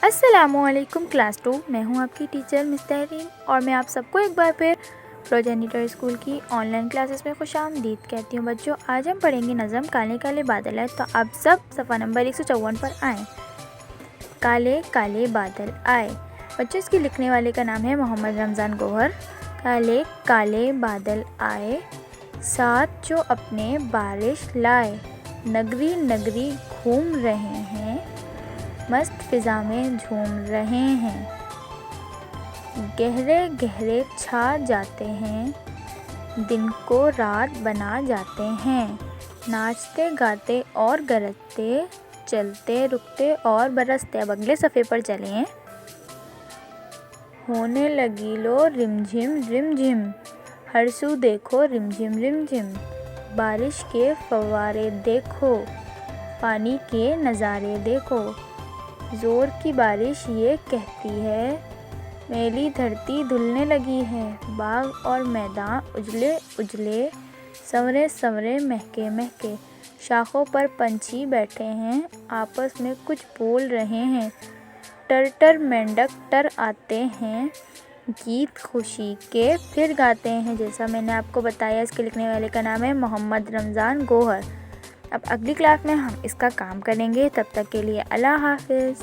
السلام علیکم کلاس 2، میں ہوں آپ کی ٹیچر مس تحریم اور میں آپ سب کو ایک بار پھر پروجینیٹر اسکول کی آن لائن کلاسز میں خوش آمدید کہتی ہوں۔ بچوں، آج ہم پڑھیں گے نظم کالے کالے بادل ہے، تو اب سب صفحہ نمبر 154 پر آئیں۔ کالے کالے بادل آئے، بچوں اس کی لکھنے والے کا نام ہے محمد رمضان گوہر۔ کالے کالے بادل آئے، ساتھ جو اپنے بارش لائے، نگری نگری گھوم رہے ہیں، مست فضا میں جھوم رہے ہیں، گہرے گہرے چھا جاتے ہیں، دن کو رات بنا جاتے ہیں، ناچتے گاتے اور گرجتے، چلتے رکتے اور برستے۔ اب اگلے صفحے پر چلیں۔ ہونے لگی لو رم جھم رم جھم، ہر سو دیکھو رم جھم رم جھم، بارش کے فوارے دیکھو، پانی کے نظارے دیکھو، زور کی بارش یہ کہتی ہے، میلی دھرتی دھلنے لگی ہے، باغ اور میدان اجلے اجلے، سنورے سنورے مہکے مہکے، شاخوں پر پنچھی بیٹھے ہیں، آپس میں کچھ بول رہے ہیں، ٹر ٹر مینڈک ٹر آتے ہیں، گیت خوشی کے پھر گاتے ہیں۔ جیسا میں نے آپ کو بتایا، اس کے لکھنے والے کا نام ہے محمد رمضان گوہر۔ اب اگلی کلاس میں ہم اس کا کام کریں گے، تب تک کے لیے اللہ حافظ۔